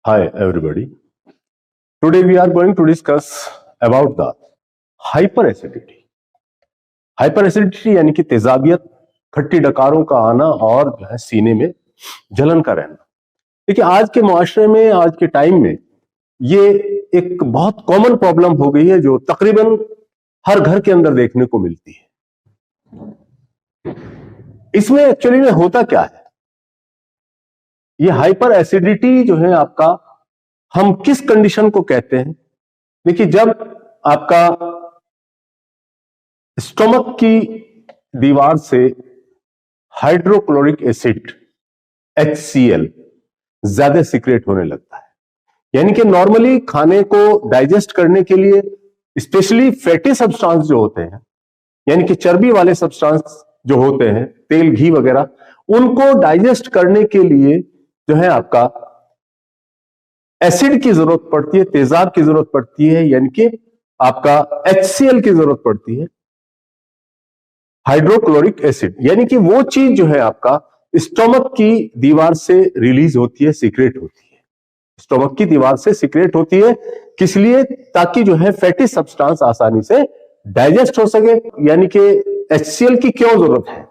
Hi everybody. Today we are going to discuss about the hyperacidity. Hyperacidity यानी कि तेजाबियत, खट्टी डकारों का आना और जो है सीने में जलन का रहना। देखिए आज के मुआशरे में, आज के टाइम में ये एक बहुत कॉमन प्रॉब्लम हो गई है जो तकरीबन हर घर के अंदर देखने को मिलती है। इसमें एक्चुअली में होता क्या है, ये हाइपर एसिडिटी जो है आपका, हम किस कंडीशन को कहते हैं। देखिए जब आपका स्टोमक की दीवार से हाइड्रोक्लोरिक एसिड HCl ज्यादा सीक्रेट होने लगता है, यानी कि नॉर्मली खाने को डाइजेस्ट करने के लिए स्पेशली फैटी सब्सटेंस जो होते हैं, यानी कि चर्बी वाले सब्सटेंस जो होते हैं, तेल घी वगैरह, उनको डाइजेस्ट करने के लिए जो है आपका एसिड की जरूरत पड़ती है, तेजाब की जरूरत पड़ती है, यानी कि आपका HCl की जरूरत पड़ती है, हाइड्रोक्लोरिक एसिड। यानी कि वो चीज जो है आपका स्टोमक की दीवार से रिलीज होती है, सीक्रेट होती है, स्टोमक की दीवार से सीक्रेट होती है। किस लिए? ताकि जो है फैटी सब्सटेंस आसानी से डाइजेस्ट हो सके। यानी कि HCl की क्यों जरूरत है?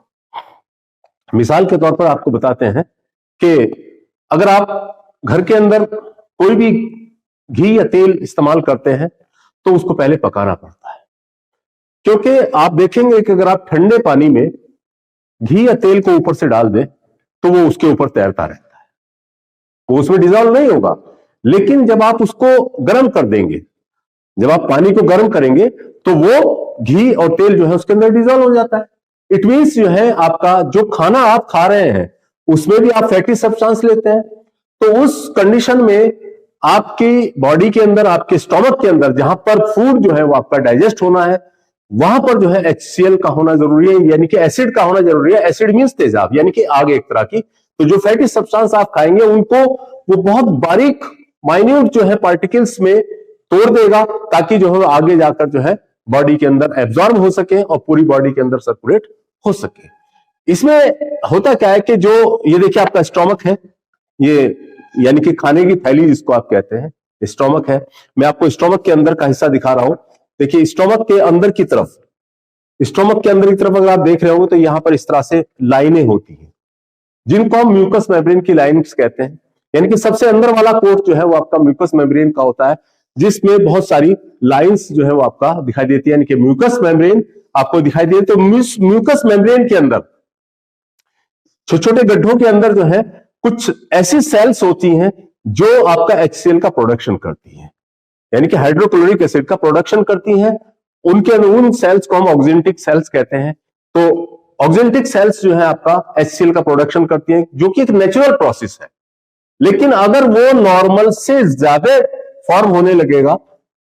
मिसाल के तौर पर आपको बताते हैं कि अगर आप घर के अंदर कोई भी घी या तेल इस्तेमाल करते हैं तो उसको पहले पकाना पड़ता है, क्योंकि आप देखेंगे कि अगर आप ठंडे पानी में घी या तेल को ऊपर से डाल दें तो वो उसके ऊपर तैरता रहता है, वो उसमें डिजॉल्व नहीं होगा। लेकिन जब आप उसको गर्म कर देंगे, जब आप पानी को गर्म करेंगे तो वो घी और तेल जो है उसके अंदर डिजॉल्व हो जाता है। इट मीन्स जो है आपका जो खाना आप खा रहे हैं उसमें भी आप फैटी सब्सटेंस लेते हैं, तो उस कंडीशन में आपकी बॉडी के अंदर, आपके स्टोमक के अंदर जहां पर फूड जो है वो आपका डाइजेस्ट होना है, वहां पर जो है HCl का होना जरूरी है, यानी कि एसिड का होना जरूरी है। एसिड मीन्स तेजाब, यानी कि आग एक तरह की। तो जो फैटी सब्सटेंस आप खाएंगे उनको वो बहुत बारीक माइन्यूट जो है पार्टिकल्स में तोड़ देगा, ताकि जो है आगे जाकर जो है बॉडी के अंदर एब्जॉर्ब हो सके और पूरी बॉडी के अंदर सर्कुलेट हो सके। इसमें होता क्या है कि जो ये देखिए आपका स्टोमक है, ये यानी कि खाने की थैली जिसको आप कहते हैं, स्टोमक है। मैं आपको स्टोमक के अंदर का हिस्सा दिखा रहा हूं। देखिए स्टोमक के अंदर की तरफ, स्टोमक के अंदर की तरफ अगर आप देख रहे होंगे तो यहां पर इस तरह से लाइनें होती हैं, जिनको हम म्यूकस मेम्ब्रेन की लाइन्स कहते हैं। यानी कि सबसे अंदर वाला कोट जो है वो आपका म्यूकस मेम्ब्रेन का होता है, जिसमें बहुत सारी लाइंस जो है वो आपका दिखाई देती है, यानी कि म्यूकस मेम्ब्रेन आपको दिखाई दे। तो म्यूकस मेम्ब्रेन के अंदर छोटे छोटे गड्ढों के अंदर जो है कुछ ऐसी सेल्स होती हैं जो आपका HCl का प्रोडक्शन करती हैं, यानी कि हाइड्रोक्लोरिक एसिड का प्रोडक्शन करती हैं। उनके उन सेल्स को हम ऑक्जेंटिक सेल्स कहते हैं। तो ऑक्जेंटिक सेल्स जो है आपका HCl का प्रोडक्शन करती हैं, जो कि एक नेचुरल प्रोसेस है। लेकिन अगर वो नॉर्मल से ज्यादा फॉर्म होने लगेगा,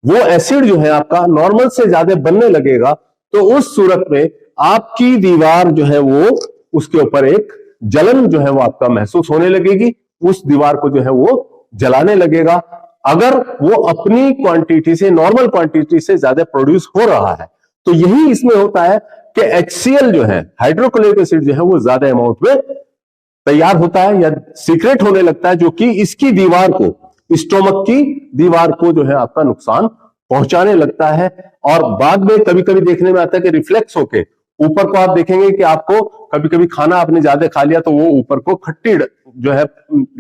वो एसिड जो है आपका नॉर्मल से ज्यादा बनने लगेगा, तो उस सूरत में आपकी दीवार जो है वो, उसके ऊपर एक जलन जो है वो आपका महसूस होने लगेगी, उस दीवार को जो है वो जलाने लगेगा। अगर वो अपनी क्वांटिटी से, नॉर्मल क्वांटिटी से ज्यादा प्रोड्यूस हो रहा है, तो यही इसमें होता है कि HCl जो है, हाइड्रोक्लोरिक एसिड जो है वो ज्यादा अमाउंट में तैयार होता है या सीक्रेट होने लगता है, जो कि इसकी दीवार को, स्टोमक की दीवार को जो है आपका नुकसान पहुंचाने लगता है। और बाद में कभी कभी देखने में आता है कि रिफ्लेक्स होके ऊपर को आप देखेंगे कि आपको कभी कभी खाना आपने ज्यादा खा लिया तो वो ऊपर को खट्टी जो है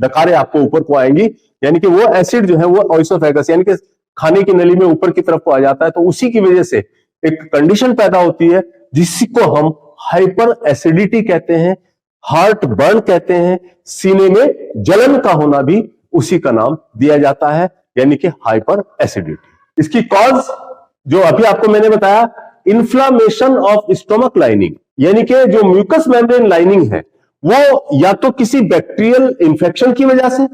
डकारें आपको ऊपर को आएंगी, यानी कि वो एसिड जो है वो ओइसोफेगस यानी कि खाने की नली में ऊपर की तरफ को आ जाता है। तो उसी की वजह से एक कंडीशन पैदा होती है जिसको हम हाइपर एसिडिटी कहते हैं, हार्ट बर्न कहते हैं, सीने में जलन का होना भी उसी का नाम दिया जाता है, यानी कि हाइपर एसिडिटी। इसकी कॉज जो अभी आपको मैंने बताया, इन्फ्लामेशन ऑफ स्टोमक लाइनिंग, यानी कि जो म्यूकस मेम्ब्रेन लाइनिंग है वो या तो किसी बैक्टीरियल इंफेक्शन की वजह से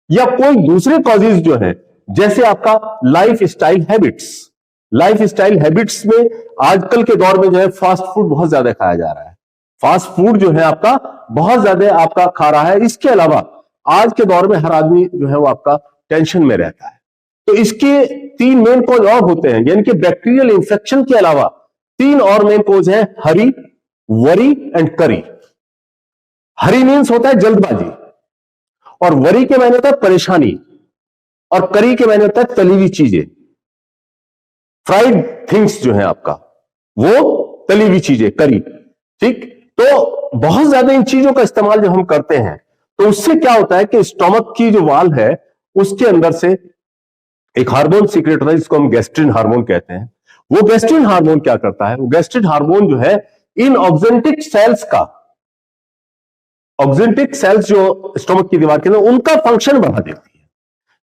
या कोई दूसरे कॉजेज जो है, जैसे आपका life style habits. Life style habits में आजकल के दौर में जो है फास्ट फूड बहुत ज्यादा खाया जा रहा है, फास्ट फूड जो है आपका बहुत ज्यादा आपका खा रहा है। इसके अलावा आज के दौर में हर आदमी जो है वो आपका टेंशन में रहता है। तो इसके 3 मेन कॉज और होते हैं, यानी कि बैक्टीरियल इंफेक्शन के अलावा 3 और मेन कॉज हैं, हरी, वरी एंड करी। हरी मीन्स होता है जल्दबाजी, और वरी के मायने होता है परेशानी। और करी के मैंने होता है तली हुई चीजें, फ्राइड थिंग्स जो है आपका, वो तली हुई चीजें, करी, ठीक। तो बहुत ज्यादा इन चीजों का इस्तेमाल जब हम करते हैं तो उससे क्या होता है कि स्टोमक की जो वाल है उसके अंदर से एक हार्मोन सीक्रेट होता है जिसको हम गैस्ट्रिन हार्मोन कहते हैं। वो गैस्ट्रिन हार्मोन क्या करता है, वो गैस्ट्रिन हार्मोन जो है इन ऑक्जेंटिक सेल्स का, ऑक्जेंटिक सेल्स जो स्टोमक की दीवार के अंदर, उनका फंक्शन बढ़ा देती है।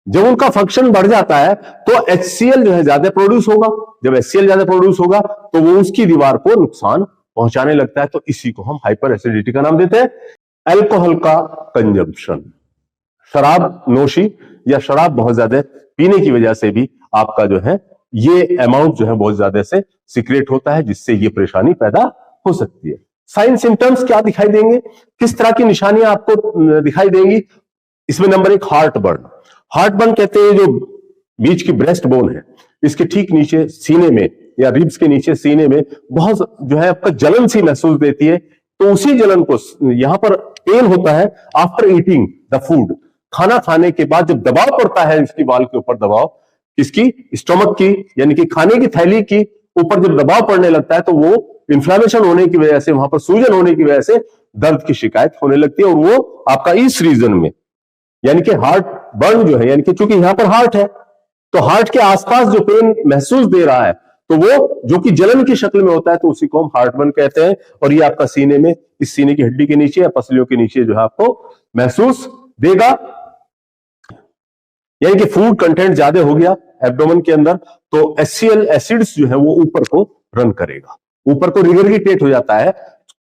जब उनका फंक्शन बढ़ जाता है तो HCl जो है ज्यादा प्रोड्यूस होगा। जब HCl ज्यादा प्रोड्यूस होगा तो वो उसकी दीवार को नुकसान पहुंचाने लगता है। तो इसी को हम हाइपर एसिडिटी का नाम देते हैं। अल्कोहल का कंजम्पशन, शराब नोशी या शराब बहुत ज्यादा पीने की वजह से भी आपका जो है ये अमाउंट जो है बहुत ज्यादा से सीक्रेट होता है, जिससे ये परेशानी पैदा हो सकती है। साइन सिम्टम्स क्या दिखाई देंगे, किस तरह की निशानियां आपको दिखाई देंगी? इसमें number 1 heart burn. Heart burn कहते हैं जो बीच की ब्रेस्ट बोन है, इसके ठीक नीचे सीने में या रिब्स के नीचे सीने में बहुत जो है आपका जलन सी महसूस देती है। तो उसी जलन को यहां पर पेन होता है आफ्टर ईटिंग द फूड, खाना खाने के बाद जब दबाव पड़ता है इसकी वाल के ऊपर, दबाव इसकी स्टोमक की यानी कि खाने की थैली की ऊपर जब दबाव पड़ने लगता है तो वो इन्फ्लेमेशन होने की वजह से, वहां पर सूजन होने की वजह से दर्द की शिकायत होने लगती है। और वो आपका इस रीजन में यानी कि हार्ट बर्न जो है, यानी कि चूंकि यहां पर हार्ट है तो हार्ट के आसपास जो पेन महसूस दे रहा है तो वो जो कि जलन की शक्ल में होता है, तो उसी को हम हार्ट बर्न कहते हैं। और ये आपका सीने में, इस सीने की हड्डी के नीचे या पसलियों के नीचे जो है आपको महसूस देगा। यानी कि फूड कंटेंट ज्यादा हो गया एब्डोमेन के अंदर तो HCl एसिड्स जो है वो ऊपर को रन करेगा, ऊपर को रिगरगिटेट हो जाता है।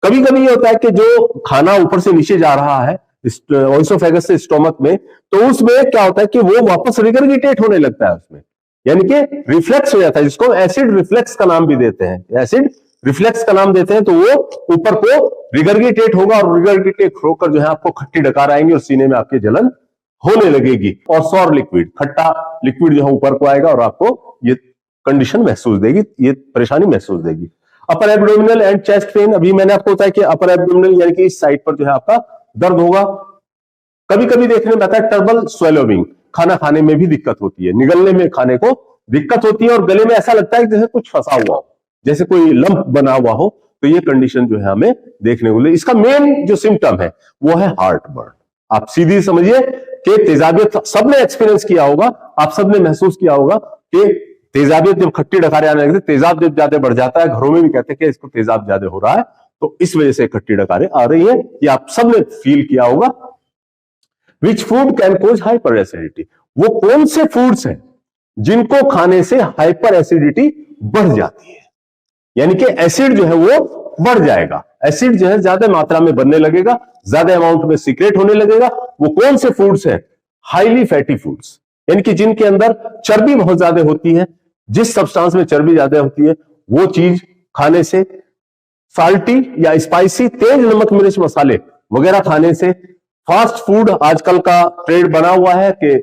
कभी कभी ये होता है कि जो खाना ऊपर से नीचे जा रहा है ओइसोफेगस से स्टोमक में, तो उसमें क्या होता है कि वो वापस रिगरगिटेट होने लगता है उसमें, यानी कि रिफ्लेक्स हो जाता है, जिसको एसिड रिफ्लेक्स का नाम भी देते हैं, एसिड रिफ्लेक्स का नाम देते हैं। तो वो ऊपर को रिगरगिटेट होगा और रिगरगिटेट होकर जो है आपको खट्टी डकार आएंगे और सीने में आपके जलन होने लगेगी। और सॉर लिक्विड, खट्टा लिक्विड जो है ऊपर को आएगा और आपको ये कंडीशन महसूस देगी, ये परेशानी महसूस देगी। अपर एब्डोमिनल एंड चेस्ट पेन, अभी मैंने आपको बताया कि अपर एब्डोमिनल यानी कि इस साइड पर जो है आपका दर्द होगा। कभी कभी देखने में आता है ट्रबल स्वेलोविंग, खाना खाने में भी दिक्कत होती है, निगलने में खाने को दिक्कत होती है और गले में ऐसा लगता है जैसे कुछ फंसा हुआ हो, जैसे कोई लंप बना हुआ हो। तो ये कंडीशन जो है हमें देखने को मिले। इसका मेन जो सिम्टम है वो है हार्ट बर्न। आप सीधी समझिए कि तेजाबियत सबने एक्सपीरियंस किया होगा, आप सबने महसूस किया होगा कि तेजाबियत जब खट्टी डकारें आने लगती, तेजाब जब ज्यादा बढ़ जाता है, घरों में भी कहते हैं कि इसको तेजाब ज्यादा हो रहा है, तो इस वजह से खट्टी डकारें आ रही है। ये आप सबने फील किया होगा। Which food can cause hyper acidity, वो कौन से फूड्स हैं जिनको खाने से हाइपर एसिडिटी बढ़ जाती है, यानी कि एसिड जो है वो बढ़ जाएगा, एसिड जो है ज्यादा मात्रा में बनने लगेगा, ज्यादा अमाउंट में सीक्रेट होने लगेगा। वो कौन से फूड्स हैं? हाईली फैटी फूड्स, यानी कि जिनके अंदर चर्बी बहुत ज्यादा होती है। जिस सब्सटेंस में चर्बी ज्यादा होती है वो चीज खाने से, साल्टी या स्पाइसी तेज नमक मिर्च मसाले वगैरह खाने से, फास्ट फूड आजकल का ट्रेंड बना हुआ है कि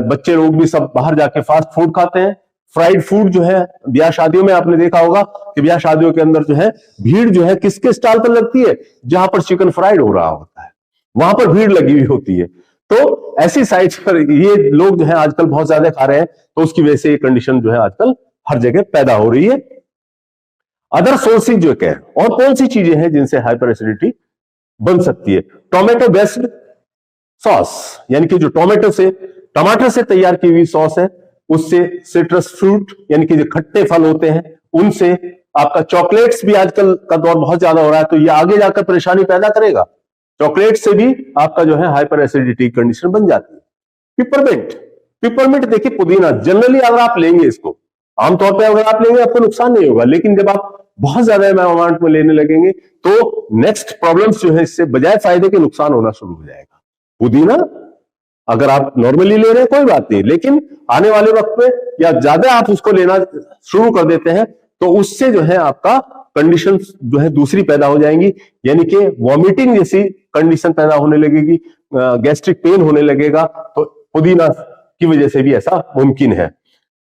बच्चे लोग भी सब बाहर जाके फास्ट फूड खाते हैं। फ्राइड फूड जो है ब्याह शादियों में आपने देखा होगा कि ब्याह शादियों के अंदर जो है भीड़ जो है किसके स्टॉल पर लगती है, जहां पर चिकन फ्राइड हो रहा होता है वहां पर भीड़ लगी हुई होती है। तो ऐसी साइट्स पर ये लोग जो है आजकल बहुत ज्यादा खा रहे हैं, तो उसकी वजह से ये कंडीशन जो है आजकल हर जगह पैदा हो रही है। अदर सोर्सेज जो है और कौन सी चीजें हैं जिनसे हाइपर एसिडिटी बन सकती है? टोमेटो बेस्ड सॉस, यानी कि जो टमाटर से तैयार की हुई सॉस है, उससे सिट्रस फ्रूट यानी कि जो खट्टे फल होते हैं उनसे, आपका चॉकलेट्स भी आजकल का दौर बहुत ज्यादा हो रहा है तो ये आगे जाकर परेशानी पैदा करेगा। चॉकलेट से भी आपका जो है हाइपर एसिडिटी कंडीशन बन जाती है। पिपरमिंट देखिए, पुदीना जनरली अगर आप लेंगे इसको, आमतौर पर अगर आप लेंगे आपको नुकसान नहीं होगा, लेकिन जब आप बहुत ज्यादा अमाउंट में लेने लगेंगे तो नेक्स्ट प्रॉब्लम्स जो है इससे बजाय फायदे के नुकसान होना शुरू हो जाएगा। पुदीना अगर आप नॉर्मली ले रहे हैं कोई बात नहीं, लेकिन आने वाले वक्त में या ज्यादा आप उसको लेना शुरू कर देते हैं तो उससे जो है आपका कंडीशन जो है दूसरी पैदा हो जाएंगी, यानी कि वॉमिटिंग जैसी कंडीशन पैदा होने लगेगी, गैस्ट्रिक पेन होने लगेगा। तो पुदीना की वजह से भी ऐसा मुमकिन है।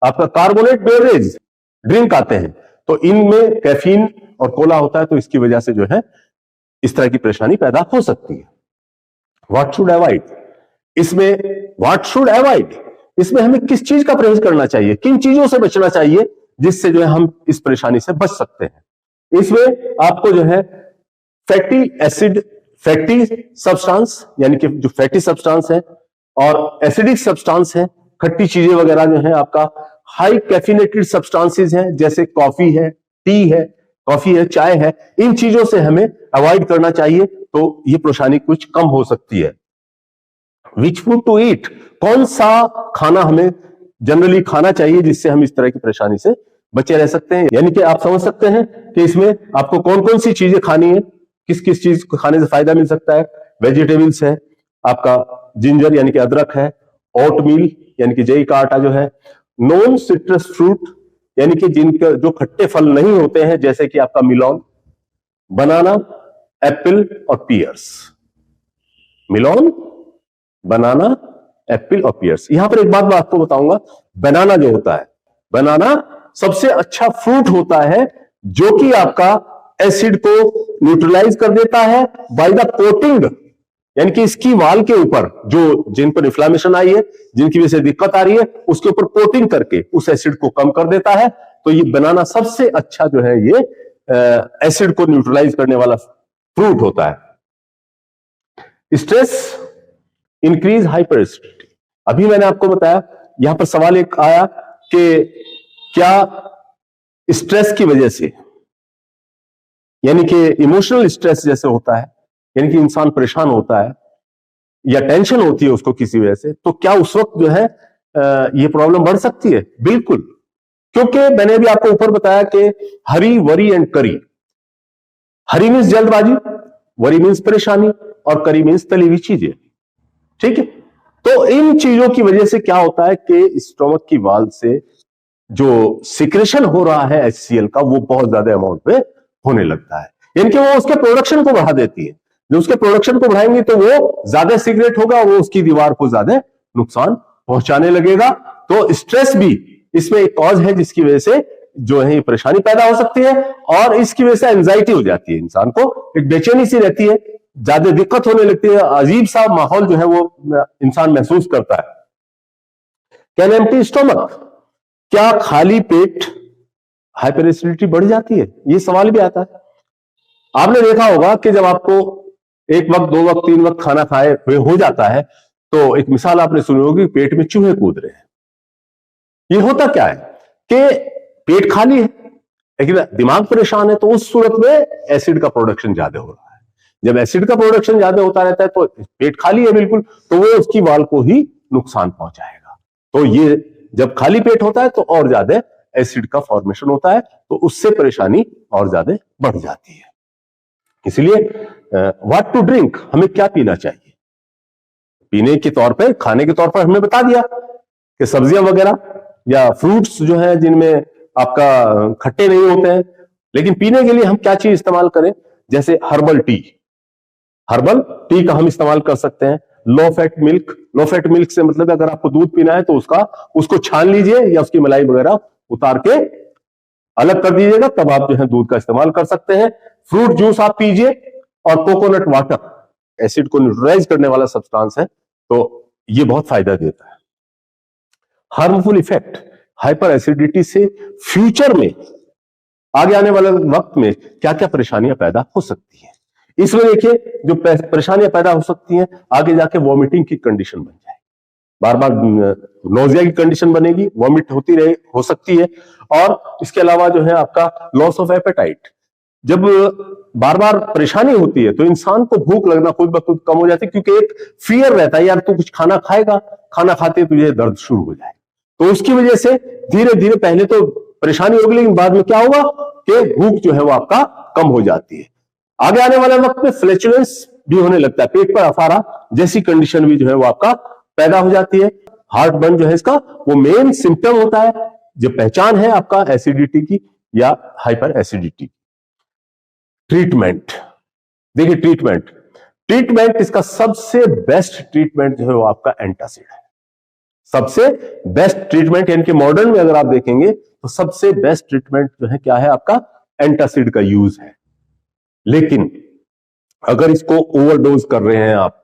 आपका कार्बोनेट बेवरेज ड्रिंक आते हैं तो इनमें कैफीन और कोला होता है, तो इसकी वजह से जो है इस तरह की परेशानी पैदा हो सकती है। व्हाट शुड अवॉइड, इसमें व्हाट शुड अवॉइड इसमें हमें किस चीज का परहेज करना चाहिए, किन चीजों से बचना चाहिए जिससे जो है हम इस परेशानी से बच सकते हैं। इसमें आपको जो है फैटी एसिड, फैटी सब्सटेंस यानी कि जो फैटी सब्सटेंस है और एसिडिक सब्सटेंस है, खट्टी चीजें वगैरह जो है आपका हाई कैफिनेटेड सब्सटेंसेस हैं, जैसे कॉफी है, टी है, कॉफी है, चाय है, इन चीजों से हमें अवॉइड करना चाहिए, तो ये परेशानी कुछ कम हो सकती है। विच फूड टू ईट, कौन सा खाना हमें जनरली खाना चाहिए जिससे हम इस तरह की परेशानी से बचे रह सकते हैं। यानी कि आप समझ सकते हैं कि इसमें आपको कौन कौन सी चीजें खानी है, किस किस चीज को खाने से फायदा मिल सकता है। वेजिटेबल्स है, आपका जिंजर यानी कि अदरक है, ओटमील यानी कि जई का आटा जो है, नॉन सिट्रस फ्रूट यानी कि जिनके जो खट्टे फल नहीं होते हैं, जैसे कि आपका मिलोन, बनाना, एप्पल और पियर्स। मिलोन, बनाना, एप्पल और पियर्स। यहां पर एक बात मैं आपको बताऊंगा, बनाना जो होता है, बनाना सबसे अच्छा फ्रूट होता है जो कि आपका एसिड को न्यूट्रलाइज कर देता है बाय द कोटिंग, यानी कि इसकी वाल के ऊपर जो जिन पर इन्फ्लामेशन आई है, जिनकी वजह से दिक्कत आ रही है, उसके ऊपर कोटिंग करके उस एसिड को कम कर देता है। तो ये बनाना सबसे अच्छा जो है ये एसिड को न्यूट्रलाइज करने वाला फ्रूट होता है। स्ट्रेस इंक्रीज हाइपर एसिडिटी, अभी मैंने आपको बताया, यहां पर सवाल एक आया कि क्या स्ट्रेस की वजह से, यानी कि इमोशनल स्ट्रेस जैसे होता है, यानी कि इंसान परेशान होता है या टेंशन होती है उसको किसी वजह से, तो क्या उस वक्त जो है ये प्रॉब्लम बढ़ सकती है? बिल्कुल, क्योंकि मैंने भी आपको ऊपर बताया कि हरी, वरी एंड करी। हरी मीन्स जल्दबाजी, वरी मीन्स परेशानी और करी मीन्स तली हुई चीजें, ठीक है। तो इन चीजों की वजह से क्या होता है कि स्टोमक की वाल से जो सिक्रेशन हो रहा है HCl का, वो बहुत ज्यादा अमाउंट में होने लगता है, यानी कि वो उसके प्रोडक्शन को बढ़ा देती है। जो उसके प्रोडक्शन को बढ़ाएंगे तो वो ज्यादा सिगरेट होगा, वो उसकी दीवार को ज्यादा नुकसान पहुंचाने लगेगा। तो स्ट्रेस भी इसमें एक कॉज है जिसकी वजह से जो है परेशानी पैदा हो सकती है, और इसकी वजह से एंजाइटी हो जाती है, इंसान को एक बेचैनी सी रहती है, ज्यादा दिक्कत होने लगती है, अजीब सा माहौल जो है वो इंसान महसूस करता है। कैन एम्प्टी स्टोमक, क्या खाली पेट हाइपर एसिडिटी बढ़ जाती है? ये सवाल भी आता है। आपने देखा होगा कि जब आपको एक वक्त, दो वक्त, तीन वक्त खाना खाए हुए हो जाता है, तो एक मिसाल आपने सुनी होगी, पेट में चूहे कूद रहे हैं। ये होता क्या है कि पेट खाली है लेकिन दिमाग परेशान है, तो उस सूरत में एसिड का प्रोडक्शन ज्यादा हो रहा है। जब एसिड का प्रोडक्शन ज्यादा होता रहता है तो पेट खाली है बिल्कुल, तो वो उसकी वाल को ही नुकसान पहुंचाएगा। तो ये जब खाली पेट होता है तो और ज्यादा एसिड का फॉर्मेशन होता है, तो उससे परेशानी और ज्यादा बढ़ जाती है। इसलिए व्हाट टू ड्रिंक, हमें क्या पीना चाहिए? पीने के तौर पे, खाने के तौर पर हमने बता दिया कि सब्जियां वगैरह या फ्रूट्स जो है जिनमें आपका खट्टे नहीं होते हैं। लेकिन पीने के लिए हम क्या चीज इस्तेमाल करें? जैसे हर्बल टी, हर्बल टी का हम इस्तेमाल कर सकते हैं। Low fat milk, low fat milk से मतलब अगर आपको दूध पीना है तो उसको छान लीजिए या उसकी मलाई वगैरह उतार के अलग कर दीजिएगा, तब आप जो है दूध का इस्तेमाल कर सकते हैं। फ्रूट जूस आप पीजिए, और कोकोनट वाटर एसिड को न्यूट्रलाइज करने वाला सब्सटेंस है, तो ये बहुत फायदा देता है। हार्मफुल इफेक्ट हाइपर एसिडिटी से फ्यूचर में, आगे आने वाले वक्त में क्या क्या परेशानियां पैदा हो सकती हैं। इसमें देखिए, जो परेशानियां पैदा हो सकती हैं, आगे जाके वॉमिटिंग की कंडीशन बन जाए, बार बार नोजिया की कंडीशन बनेगी, वॉमिट होती रहे हो सकती है। और इसके अलावा जो है आपका लॉस ऑफ एपेटाइट, जब बार बार परेशानी होती है तो इंसान को भूख लगना खुद ब खुद कम हो जाती है, क्योंकि एक फियर रहता है, यार तू कुछ खाना खाएगा, खाना खाते तुझे दर्द शुरू हो जाए। तो उसकी वजह से धीरे धीरे पहले तो परेशानी होगी, लेकिन बाद में क्या होगा कि भूख जो है वो आपका कम हो जाती है। आगे आने वाले वक्त में फ्लैचुलेंस भी होने लगता है, पेट पर अफारा जैसी कंडीशन भी जो है वो आपका पैदा हो जाती है। हार्ट बर्न जो है इसका वो मेन सिम्टम होता है, जो पहचान है आपका एसिडिटी की या हाइपर एसिडिटी। ट्रीटमेंट, देखिए ट्रीटमेंट इसका सबसे बेस्ट ट्रीटमेंट जो है वो आपका एंटासिड है। सबसे बेस्ट ट्रीटमेंट, यानी कि मॉडर्न में अगर आप देखेंगे तो सबसे बेस्ट ट्रीटमेंट जो है क्या है, आपका एंटासिड का यूज है। लेकिन अगर इसको ओवरडोज कर रहे हैं आप,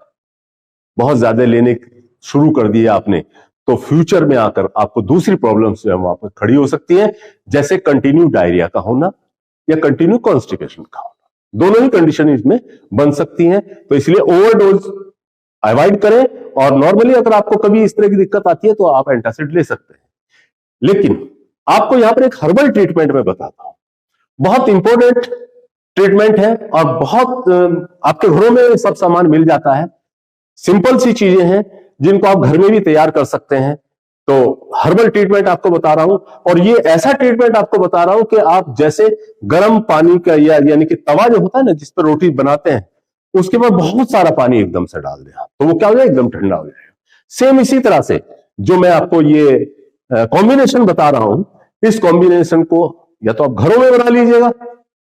बहुत ज्यादा लेने शुरू कर दिए आपने, तो फ्यूचर में आकर आपको दूसरी प्रॉब्लम्स जो है वहां पर खड़ी हो सकती है, जैसे कंटिन्यू डायरिया का होना या कंटिन्यू कॉन्स्टिपेशन का होना। दोनों ही कंडीशन इसमें बन सकती हैं, तो इसलिए ओवरडोज अवॉइड करें। और नॉर्मली अगर आपको कभी इस तरह की दिक्कत आती है तो आप एंटासिड ले सकते हैं। लेकिन आपको यहां पर एक हर्बल ट्रीटमेंट में बताता हूं, बहुत इंपॉर्टेंट ट्रीटमेंट है और बहुत आपके घरों में सब सामान मिल जाता है। सिंपल सी चीजें हैं जिनको आप घर में भी तैयार कर सकते हैं। तो हर्बल ट्रीटमेंट आपको बता रहा हूं, और ये ऐसा ट्रीटमेंट आपको बता रहा हूं कि आप जैसे गर्म पानी का या यानी कि तवा जो होता है ना जिस पर रोटी बनाते हैं, उसके बाद बहुत सारा पानी एकदम से डाल दें तो वो क्या हो जाएगा, एकदम ठंडा हो जाएगा। सेम इसी तरह से जो मैं आपको ये कॉम्बिनेशन बता रहा हूं, इस कॉम्बिनेशन को या तो आप घरों में बना लीजिएगा,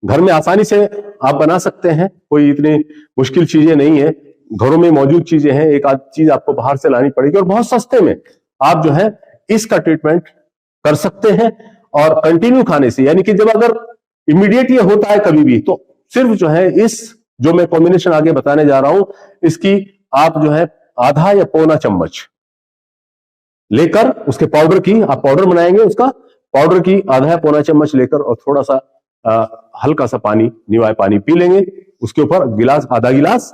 घर में आसानी से आप बना सकते हैं, कोई इतनी मुश्किल चीजें नहीं है, घरों में मौजूद चीजें हैं। एक आध चीज आपको बाहर से लानी पड़ेगी और बहुत सस्ते में आप जो है इसका ट्रीटमेंट कर सकते हैं। और कंटिन्यू खाने से, यानी कि जब अगर इमीडिएट ये होता है कभी भी, तो सिर्फ जो है इस जो मैं कॉम्बिनेशन आगे बताने जा रहा हूं, इसकी आप जो है आधा या पौना चम्मच लेकर उसके पाउडर की आप पाउडर बनाएंगे, उसका पाउडर की आधा या पौना चम्मच लेकर और थोड़ा सा हल्का सा पानी, नीवाय पानी पी लेंगे, उसके ऊपर गिलास, आधा गिलास,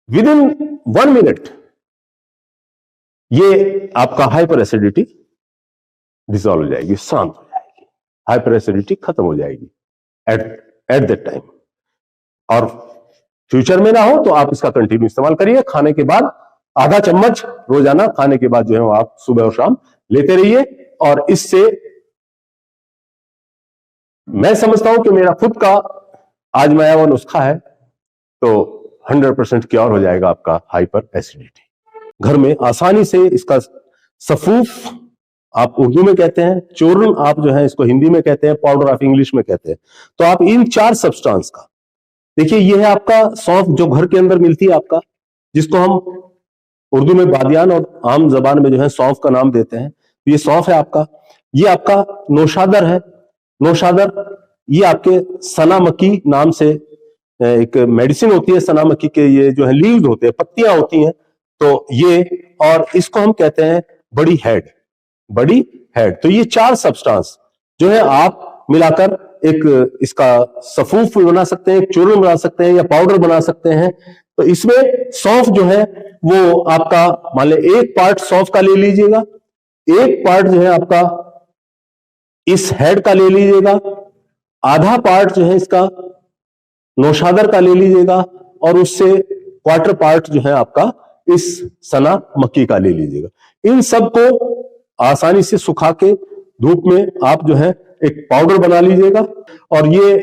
विद इन 1 मिनट ये आपका हाइपर एसिडिटी डिसॉल्व हो जाएगी, शांत हो जाएगी, हाइपर एसिडिटी खत्म हो जाएगी एट दैट टाइम। और फ्यूचर में ना हो तो आप इसका कंटिन्यू इस्तेमाल करिए। खाने के बाद आधा चम्मच रोजाना खाने के बाद जो है वो आप सुबह और शाम लेते रहिए। और इससे मैं समझता हूं कि मेरा खुद का आजमाया हुआ नुस्खा है, तो 100% क्योर हो जाएगा आपका हाइपर एसिडिटी। घर में आसानी से इसका सफूफ आप उर्दू में कहते हैं, चूर्ण आप जो है इसको हिंदी में कहते हैं, पाउडर आप इंग्लिश में कहते हैं। तो आप इन 4 सब्सटेंस का, देखिए ये है आपका सौंफ जो घर के अंदर मिलती है आपका, जिसको हम उर्दू में बादियान और आम जबान में जो है सौंफ का नाम देते हैं। ये सौंफ है आपका। ये आपका नौशादर है। नौशादर ये आपके सना मक्की नाम से एक मेडिसिन होती है, सना मक्की के ये जो है लीव्स होते हैं, पत्तियां होती हैं, तो ये, और इसको हम कहते हैं बड़ी हेड, बड़ी हेड। तो ये 4 सब्सटेंस जो है आप मिलाकर एक इसका सफूफ बना सकते हैं, एक चूर्ण बना सकते हैं या पाउडर बना सकते हैं। तो इसमें सौंफ जो है वो आपका, मान ले 1 पार्ट सौंफ का ले लीजिएगा, 1 पार्ट जो है आपका इस हेड का ले लीजिएगा, आधा पार्ट जो है इसका नौशादर का ले लीजिएगा, और उससे 1/4 पार्ट जो है आपका इस सना मक्की का ले लीजिएगा। इन सबको आसानी से सुखा के धूप में आप जो है एक पाउडर बना लीजिएगा। और ये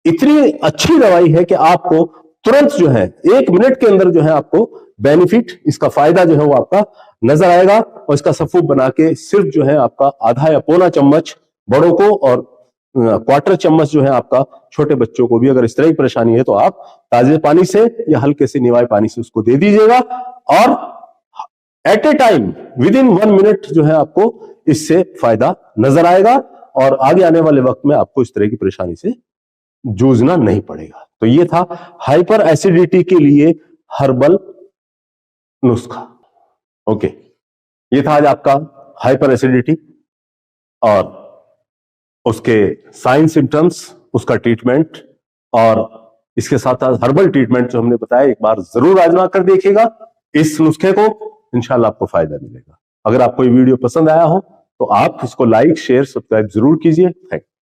इतनी अच्छी दवाई है कि आपको तुरंत जो है 1 मिनट के अंदर जो है आपको बेनिफिट, इसका फायदा जो है वो आपका नजर आएगा। और इसका सफूफ बना के सिर्फ जो है आपका आधा या पौना चम्मच बड़ों को और 1/4 चम्मच जो है आपका छोटे बच्चों को भी, अगर इस तरह की परेशानी है तो आप ताजे पानी से या हल्के से निवाय पानी से उसको दे दीजिएगा। और at a time within 1 minute जो है आपको इससे फायदा नजर आएगा, और आगे आने वाले वक्त में आपको इस तरह की परेशानी से जूझना नहीं पड़ेगा। तो ये था हाइपर एसिडिटी के लिए हर्बल नुस्खा। ओके, ये था आज आपका हाइपर एसिडिटी और उसके साइन सिम्टम्स, उसका ट्रीटमेंट, और इसके साथ साथ हर्बल ट्रीटमेंट जो हमने बताया, एक बार जरूर आजमा कर देखिएगा इस नुस्खे को, इंशाल्लाह आपको फायदा मिलेगा। अगर आपको ये वीडियो पसंद आया हो तो आप इसको लाइक, शेयर, सब्सक्राइब जरूर कीजिए। Thank you.